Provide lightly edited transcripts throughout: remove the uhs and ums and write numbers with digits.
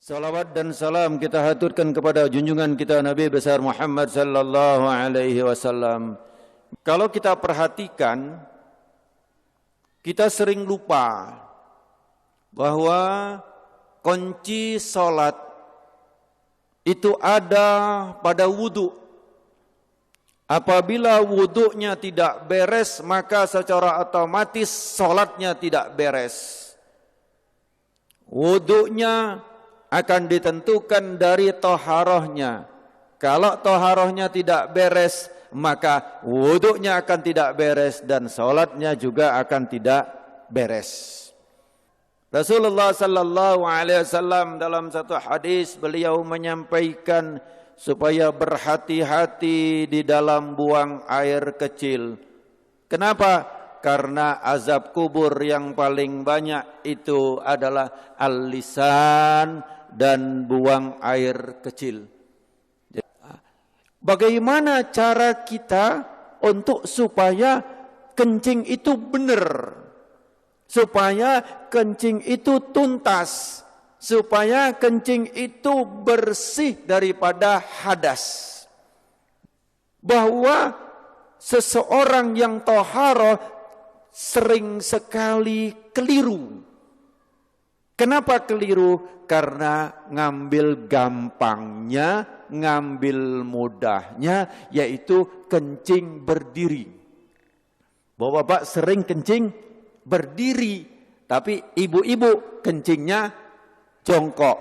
Salawat dan salam kita haturkan kepada junjungan kita Nabi besar Muhammad sallallahu alaihi wasallam. Kalau kita perhatikan, kita sering lupa bahwa kunci salat itu ada pada wudu. Apabila wudunya tidak beres, maka secara otomatis salatnya tidak beres. Wudunya akan ditentukan dari toharohnya. Kalau toharohnya tidak beres, maka wuduknya akan tidak beres dan sholatnya juga akan tidak beres. Rasulullah sallallahu alaihi wasallam dalam satu hadis beliau menyampaikan supaya berhati-hati di dalam buang air kecil. Kenapa? Karena azab kubur yang paling banyak itu adalah al-lisan dan buang air kecil. Bagaimana cara kita untuk supaya kencing itu benar? Supaya kencing itu tuntas. Supaya kencing itu bersih daripada hadas. Bahwa seseorang yang toharoh sering sekali keliru. Kenapa keliru? Karena ngambil gampangnya, ngambil mudahnya, yaitu kencing berdiri. Bapak-bapak sering kencing berdiri, tapi ibu-ibu kencingnya jongkok.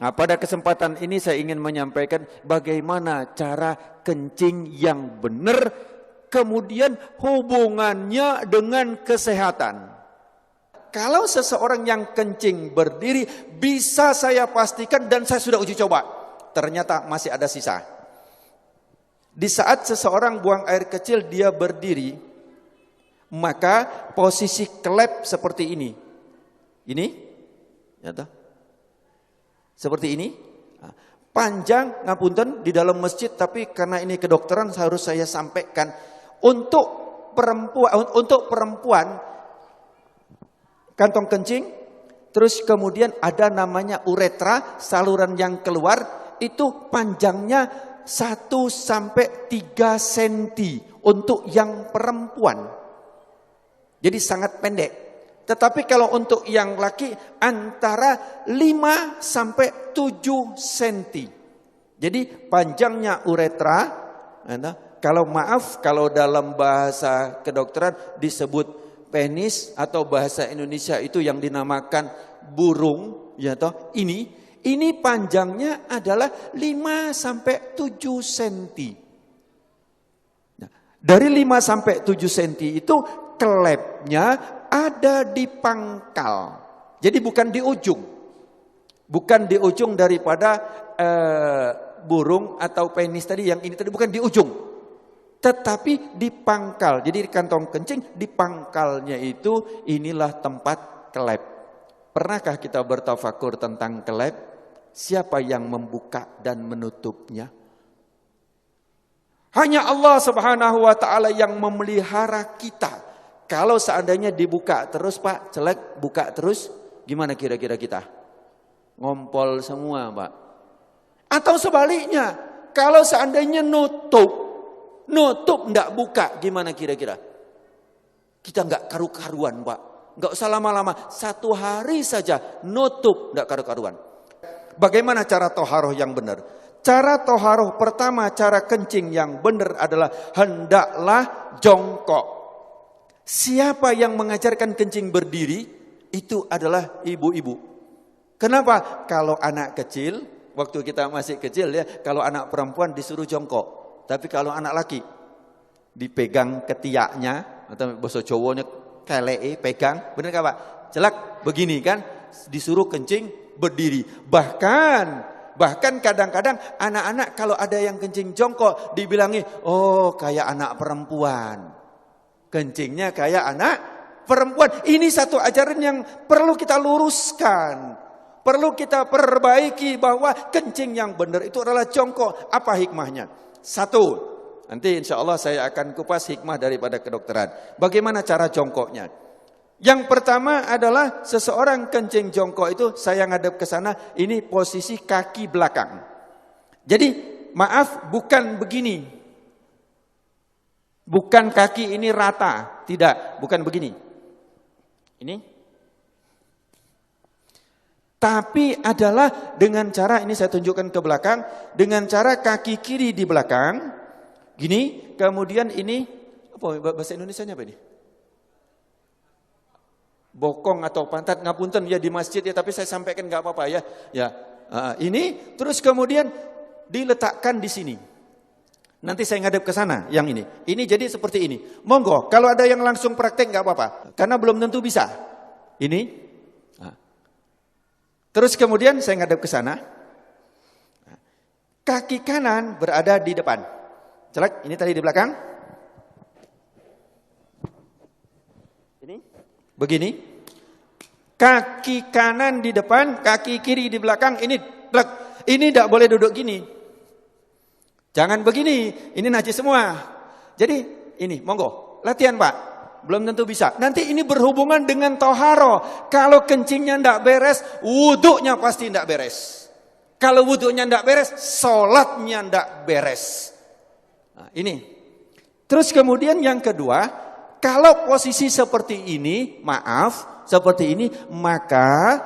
Nah, pada kesempatan ini saya ingin menyampaikan bagaimana cara kencing yang benar, kemudian hubungannya dengan kesehatan. Kalau seseorang yang kencing berdiri, bisa saya pastikan dan saya sudah uji coba, ternyata masih ada sisa. Di saat seseorang buang air kecil dia berdiri, maka posisi klep seperti ini. Ini, ya toh? Seperti ini. Panjang, ngapunten, di dalam masjid, tapi karena ini kedokteran harus saya sampaikan. Untuk perempuan kantong kencing, terus kemudian ada namanya uretra, saluran yang keluar, itu panjangnya 1 sampai 3 cm untuk yang perempuan. Jadi sangat pendek. Tetapi kalau untuk yang laki antara 5 sampai 7 cm. Jadi panjangnya uretra, kalau dalam bahasa kedokteran disebut penis, atau bahasa Indonesia itu yang dinamakan burung, ya toh, ini panjangnya adalah 5 sampai 7 cm. Nah, dari 5 sampai 7 cm itu klepnya ada di pangkal. Jadi bukan di ujung. Bukan di ujung daripada burung atau penis tadi, yang ini tadi bukan di ujung. Tetapi di pangkal. Jadi di kantong kencing, di pangkalnya itu inilah tempat kelep. Pernahkah kita bertafakur tentang kelep? Siapa yang membuka dan menutupnya? Hanya Allah Subhanahu wa taala yang memelihara kita. Kalau seandainya dibuka terus, Pak, celek, buka terus, gimana kira-kira kita? Ngompol semua, Pak. Atau sebaliknya, kalau seandainya nutup enggak buka, gimana kira-kira? Kita enggak karu-karuan, Pak. Enggak usah lama-lama, 1 hari saja nutup enggak karu-karuan. Bagaimana cara toharoh yang benar? Cara toharoh pertama, cara kencing yang benar adalah hendaklah jongkok. Siapa yang mengajarkan kencing berdiri? Itu adalah ibu-ibu. Kenapa? Kalau anak kecil, waktu kita masih kecil ya, kalau anak perempuan disuruh jongkok. Tapi kalau anak laki dipegang ketiaknya, atau bahasa Jawanya keleke, pegang, benar enggak, Pak? Celak begini kan, disuruh kencing berdiri. Bahkan kadang-kadang anak-anak kalau ada yang kencing jongkok dibilangi, "Oh, kayak anak perempuan." Kencingnya kayak anak perempuan. Ini satu ajaran yang perlu kita luruskan. Perlu kita perbaiki bahwa kencing yang benar itu adalah jongkok. Apa hikmahnya? 1, nanti insya Allah saya akan kupas hikmah daripada kedokteran. Bagaimana cara jongkoknya? Yang pertama adalah seseorang kencing jongkok itu saya ngadep ke sana, ini posisi kaki belakang. Jadi maaf, bukan begini. Bukan kaki ini rata, tidak, bukan begini. Ini. Tapi adalah dengan cara, ini saya tunjukkan ke belakang, dengan cara kaki kiri di belakang, gini, kemudian ini, apa bahasa Indonesianya apa ini? Bokong atau pantat, ngapunten ya di masjid ya, tapi saya sampaikan nggak apa-apa ya. Ya, ini terus kemudian diletakkan di sini. Nanti saya ngadep ke sana yang ini. Ini jadi seperti ini. Monggo, kalau ada yang langsung praktek nggak apa-apa, karena belum tentu bisa. Ini. Terus kemudian saya ngadep ke sana. Kaki kanan berada di depan. Celak, ini tadi di belakang. Ini. Begini, kaki kanan di depan, kaki kiri di belakang, ini tidak boleh duduk gini. Jangan begini, ini najis semua. Jadi ini, monggo, latihan Pak, belum tentu bisa. Nanti ini berhubungan dengan toharo. Kalau kencingnya tidak beres, wuduknya pasti tidak beres. Kalau wuduknya tidak beres, sholatnya tidak beres. Nah, ini. Terus kemudian yang kedua, kalau posisi seperti ini, maaf, seperti ini, maka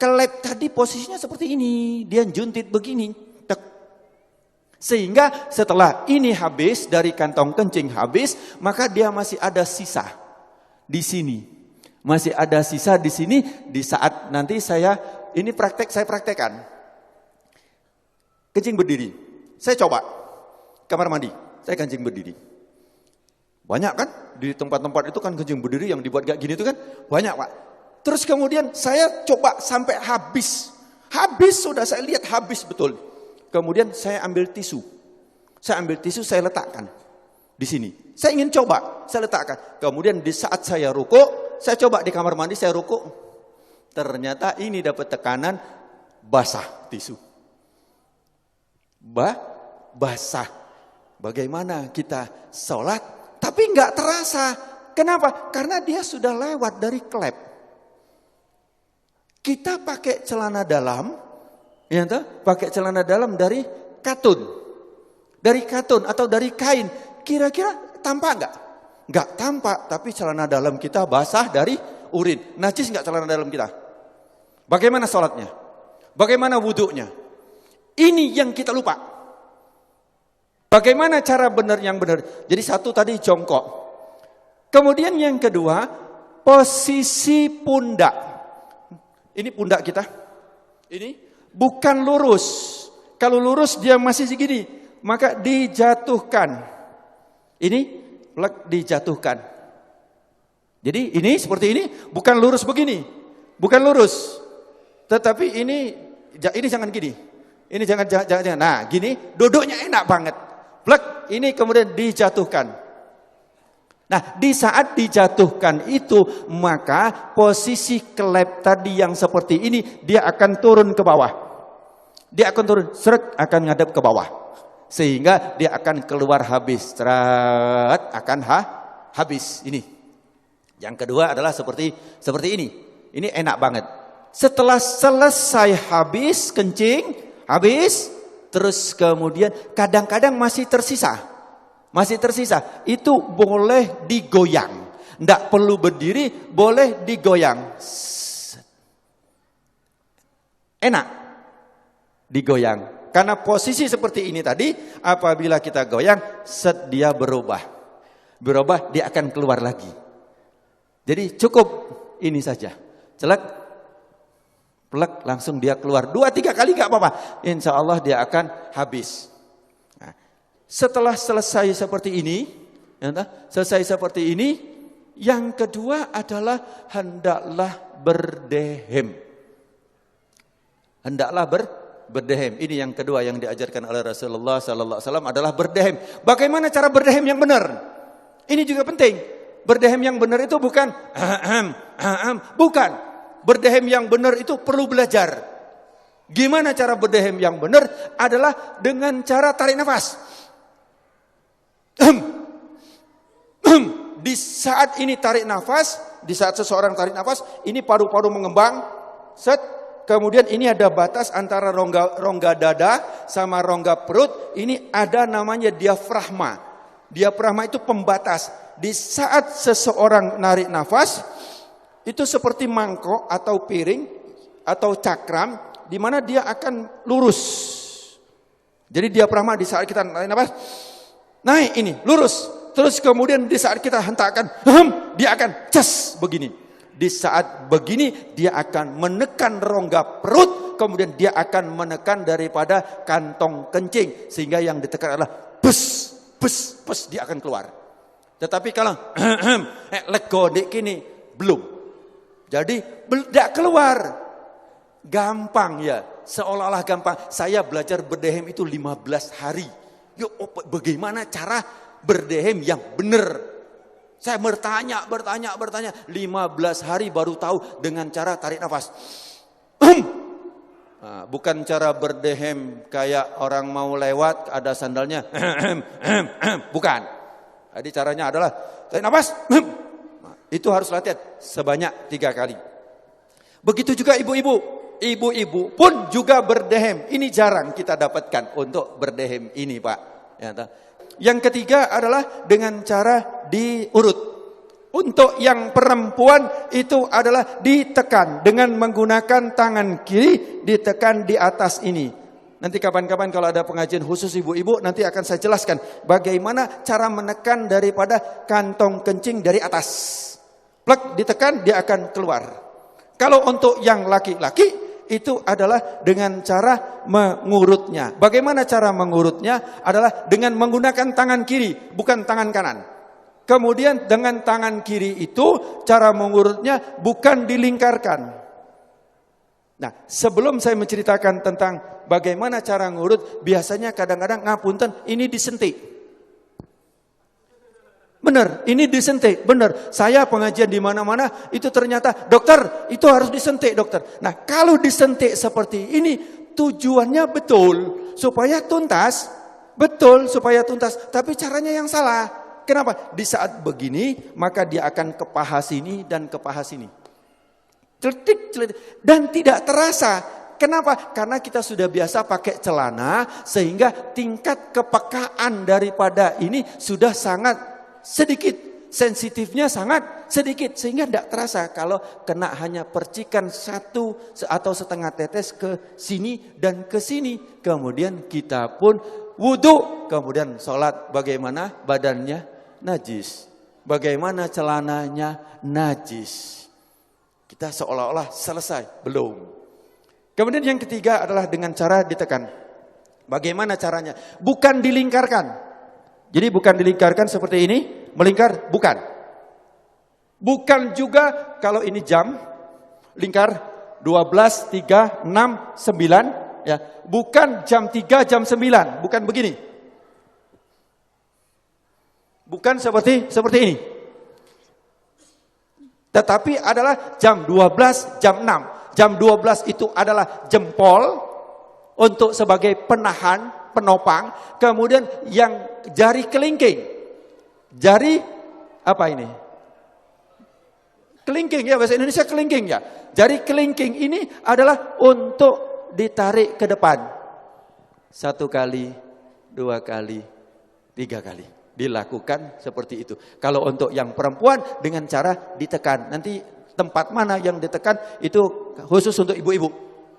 kelep tadi posisinya seperti ini. Dia juntit begini. Tek. Sehingga setelah ini habis, dari kantong kencing habis, maka dia masih ada sisa di sini. Masih ada sisa di sini, di saat nanti saya praktekkan. Kencing berdiri. Saya coba, kamar mandi, saya kencing berdiri. Banyak kan? Di tempat-tempat itu kan kencing berdiri yang dibuat kayak gini itu kan banyak Pak. Terus kemudian saya coba sampai habis. Habis sudah saya lihat habis betul. Kemudian saya ambil tisu. Saya letakkan di sini. Saya ingin coba, saya letakkan. Kemudian di saat saya rukuk, saya coba di kamar mandi saya rukuk. Ternyata ini dapat tekanan basah tisu. Basah. Bagaimana kita sholat? Tapi nggak terasa. Kenapa? Karena dia sudah lewat dari klep. Kita pakai celana dalam, ya pakai celana dalam dari katun. Dari katun atau dari kain. Kira-kira tampak nggak? Nggak tampak, tapi celana dalam kita basah dari urin. Najis nggak celana dalam kita? Bagaimana sholatnya? Bagaimana wuduknya? Ini yang kita lupa. Bagaimana cara benar yang benar? Jadi satu tadi jongkok. Kemudian yang kedua, posisi pundak. Ini pundak kita. Ini bukan lurus. Kalau lurus dia masih segini, maka dijatuhkan. Ini dijatuhkan. Jadi ini seperti ini, bukan lurus begini. Bukan lurus. Tetapi ini jangan gini. Ini jangan. Nah, gini duduknya enak banget. Plek, ini kemudian dijatuhkan. Nah, di saat dijatuhkan itu, maka posisi klep tadi yang seperti ini, dia akan turun ke bawah. Dia akan turun, seret, akan ngadep ke bawah. Sehingga dia akan keluar habis. Seret, akan habis. Ini. Yang kedua adalah seperti ini. Ini enak banget. Setelah selesai habis, kencing, habis, terus kemudian kadang-kadang masih tersisa. Itu boleh digoyang. Tidak perlu berdiri, boleh digoyang. Enak digoyang. Karena posisi seperti ini tadi, apabila kita goyang, dia berubah. Berubah, dia akan keluar lagi. Jadi cukup ini saja. Celak. Plek, langsung dia keluar 2-3 kali gak apa-apa. Insya Allah dia akan habis. Nah, setelah selesai seperti ini, yang kedua adalah hendaklah berdehem. Hendaklah berdehem. Ini yang kedua yang diajarkan oleh Rasulullah Sallallahu Alaihi Wasallam adalah berdehem. Bagaimana cara berdehem yang benar? Ini juga penting. Berdehem yang benar itu bukan bukan. Berdehem yang benar itu perlu belajar. Gimana cara berdehem yang benar? Adalah dengan cara tarik nafas. Di saat ini tarik nafas, di saat seseorang tarik nafas, ini paru-paru mengembang, set. Kemudian ini ada batas antara rongga dada sama rongga perut. Ini ada namanya diafragma. Diafragma itu pembatas. Di saat seseorang narik nafas, itu seperti mangkok atau piring atau cakram, di mana dia akan lurus. Jadi diafragma di saat kita narik nafas, naik ini, lurus. Terus kemudian di saat kita hentakkan, dia akan ces begini. Di saat begini dia akan menekan rongga perut, kemudian dia akan menekan daripada kantong kencing, sehingga yang ditekan adalah bus, bus, bus, dia akan keluar. Tetapi kalau lego dek kini belum, jadi tidak keluar, gampang ya, seolah-olah gampang. Saya belajar berdehem itu 15 hari. Yuk, bagaimana cara berdehem yang benar? Saya bertanya, 15 hari baru tahu dengan cara tarik nafas. Nah, bukan cara berdehem kayak orang mau lewat ada sandalnya. Bukan. Jadi caranya adalah tarik nafas. Nah, itu harus latihan sebanyak 3 kali. Begitu juga ibu-ibu. Ibu-ibu pun juga berdehem. Ini jarang kita dapatkan untuk berdehem ini, Pak. Ya, yang ketiga adalah dengan cara diurut. Untuk yang perempuan itu adalah ditekan dengan menggunakan tangan kiri, ditekan di atas ini. Nanti kapan-kapan kalau ada pengajian khusus ibu-ibu, nanti akan saya jelaskan bagaimana cara menekan daripada kantong kencing dari atas. Plek, ditekan, dia akan keluar. Kalau untuk yang laki-laki, itu adalah dengan cara mengurutnya. Bagaimana cara mengurutnya? Adalah dengan menggunakan tangan kiri, bukan tangan kanan. Kemudian dengan tangan kiri itu, cara mengurutnya bukan dilingkarkan. Nah, sebelum saya menceritakan tentang bagaimana cara ngurut, biasanya kadang-kadang ngapunten, ini disentik. Benar, ini disentik, benar. Saya pengajian di mana-mana itu ternyata, dokter, itu harus disentik, dokter. Nah, kalau disentik seperti ini, tujuannya betul, supaya tuntas. Betul, supaya tuntas. Tapi caranya yang salah. Kenapa? Di saat begini, maka dia akan ke paha sini dan ke paha sini. Celetik, celetik. Dan tidak terasa. Kenapa? Karena kita sudah biasa pakai celana, sehingga tingkat kepekaan daripada ini sudah sangat sedikit, sensitifnya sangat sedikit, sehingga tidak terasa kalau kena hanya percikan 1 atau setengah tetes ke sini dan ke sini. Kemudian kita pun wudhu, kemudian sholat, bagaimana badannya najis, bagaimana celananya najis. Kita seolah-olah selesai, belum. Kemudian yang ketiga adalah dengan cara ditekan. Bagaimana caranya? Bukan dilingkarkan. Jadi bukan dilingkarkan seperti ini, melingkar, bukan. Bukan juga kalau ini jam, lingkar 12, 3, 6, 9. Ya. Bukan jam 3, jam 9, bukan begini. Bukan seperti ini. Tetapi adalah jam 12, jam 6. Jam 12 itu adalah jempol untuk sebagai penahan, penopang. Kemudian yang jari kelingking. Jari apa ini? Kelingking ya, bahasa Indonesia kelingking ya. Jari kelingking ini adalah untuk ditarik ke depan. 1 kali, 2 kali, 3 kali. Dilakukan seperti itu. Kalau untuk yang perempuan dengan cara ditekan. Nanti tempat mana yang ditekan itu khusus untuk ibu-ibu.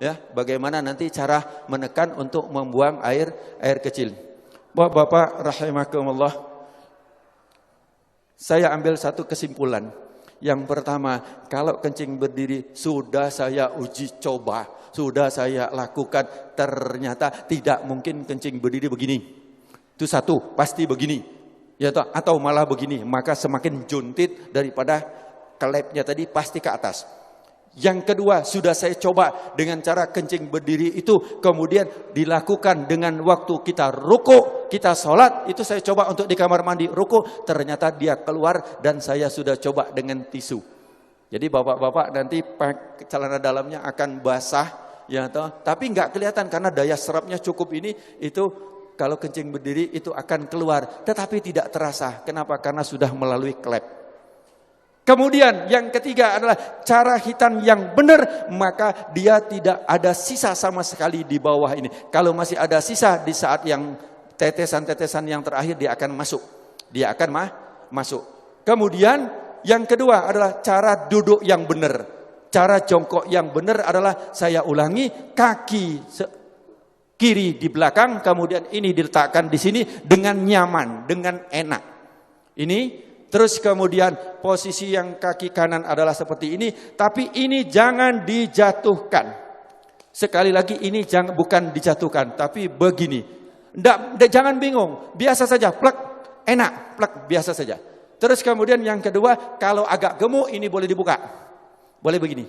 Ya, bagaimana nanti cara menekan untuk membuang air kecil. Bapak-bapak rahimakumullah. Saya ambil satu kesimpulan. Yang pertama, kalau kencing berdiri sudah saya uji coba, sudah saya lakukan, ternyata tidak mungkin kencing berdiri begini. Itu satu, pasti begini. Ya, atau malah begini, maka semakin juntit daripada kelepnya tadi pasti ke atas. Yang kedua, sudah saya coba dengan cara kencing berdiri itu, kemudian dilakukan dengan waktu kita ruku, kita sholat, itu saya coba untuk di kamar mandi ruku, ternyata dia keluar dan saya sudah coba dengan tisu. Jadi bapak-bapak nanti celana dalamnya akan basah, ya toh, tapi nggak kelihatan karena daya serapnya cukup ini, itu kalau kencing berdiri itu akan keluar, tetapi tidak terasa. Kenapa? Karena sudah melalui klep. Kemudian yang ketiga adalah cara hitan yang benar, maka dia tidak ada sisa sama sekali di bawah ini. Kalau masih ada sisa di saat yang tetesan-tetesan yang terakhir dia akan masuk. Dia akan masuk. Kemudian yang kedua adalah cara duduk yang benar. Cara jongkok yang benar adalah saya ulangi, kaki kiri di belakang, kemudian ini diletakkan di sini dengan nyaman, dengan enak. Ini terus kemudian posisi yang kaki kanan adalah seperti ini, tapi ini jangan dijatuhkan. Sekali lagi ini bukan dijatuhkan, tapi begini. Jangan bingung, biasa saja, plek, enak, plek, biasa saja. Terus kemudian yang kedua, kalau agak gemuk ini boleh dibuka. Boleh begini,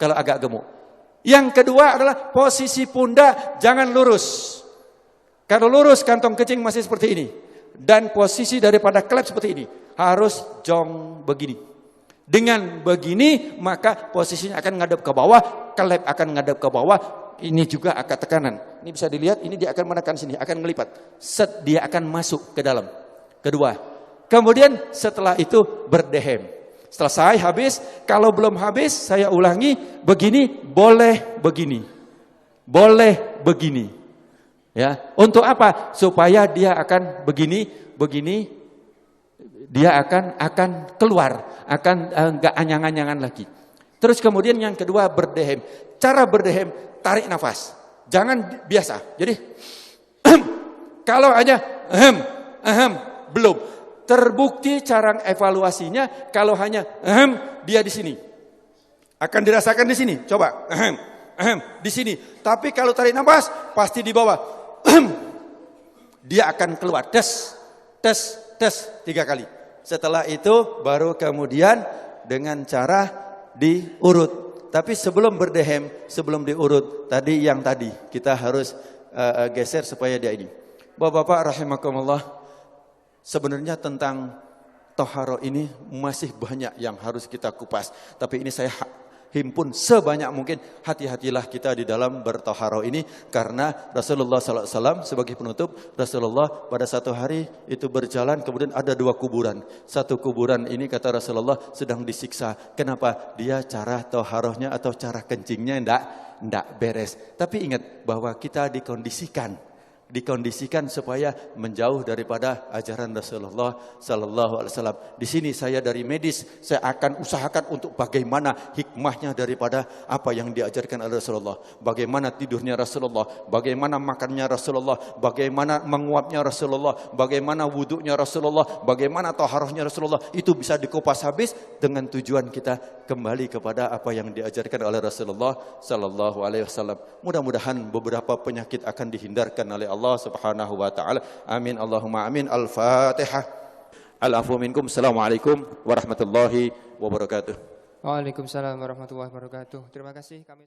kalau agak gemuk. Yang kedua adalah posisi pundak jangan lurus. Kalau lurus kantong kencing masih seperti ini. Dan posisi daripada klep seperti ini. Harus jong begini. Dengan begini maka posisinya akan ngadep ke bawah, klep akan ngadep ke bawah, ini juga akan tekanan. Ini bisa dilihat, ini dia akan menekan sini, akan ngelipat. Set dia akan masuk ke dalam. Kedua. Kemudian setelah itu berdehem. Selesai habis, kalau belum habis saya ulangi, begini boleh begini. Boleh begini. Ya, untuk apa? Supaya dia akan begini dia akan keluar, akan enggak anyang-anyangan lagi. Terus kemudian yang kedua berdehem. Cara berdehem, tarik nafas. Jangan biasa. Jadi kalau hanya belum. Terbukti cara evaluasinya kalau hanya dia di sini. Akan dirasakan di sini. Coba di sini. Tapi kalau tarik nafas pasti di bawah. Dia akan keluar. Tes 3 kali. Setelah itu baru kemudian dengan cara diurut. Tapi sebelum berdehem, sebelum diurut, tadi kita harus geser supaya dia ini. Bapak-bapak rahimakumullah, sebenarnya tentang toharo ini masih banyak yang harus kita kupas. Tapi ini saya himpun sebanyak mungkin. Hati-hatilah kita di dalam bertoharo ini, karena Rasulullah SAW sebagai penutup, Rasulullah pada satu hari itu berjalan, kemudian ada 2 kuburan. Satu kuburan ini kata Rasulullah sedang disiksa. Kenapa? Dia cara toharohnya atau cara kencingnya enggak beres. Tapi ingat bahwa kita dikondisikan supaya menjauh daripada ajaran Rasulullah sallallahu alaihi wasallam. Di sini saya dari medis, saya akan usahakan untuk bagaimana hikmahnya daripada apa yang diajarkan oleh Rasulullah. Bagaimana tidurnya Rasulullah, bagaimana makannya Rasulullah, bagaimana menguapnya Rasulullah, bagaimana wuduknya Rasulullah, bagaimana taharahnya Rasulullah. Itu bisa dikupas habis dengan tujuan kita kembali kepada apa yang diajarkan oleh Rasulullah sallallahu alaihi wasallam. Mudah-mudahan beberapa penyakit akan dihindarkan oleh Allah Subhanahu wa taala. Amin Allahumma amin. Al-Fatihah. Al-afu minkum. Assalamualaikum warahmatullahi wabarakatuh. Waalaikumsalam warahmatullahi wabarakatuh. Terima kasih kami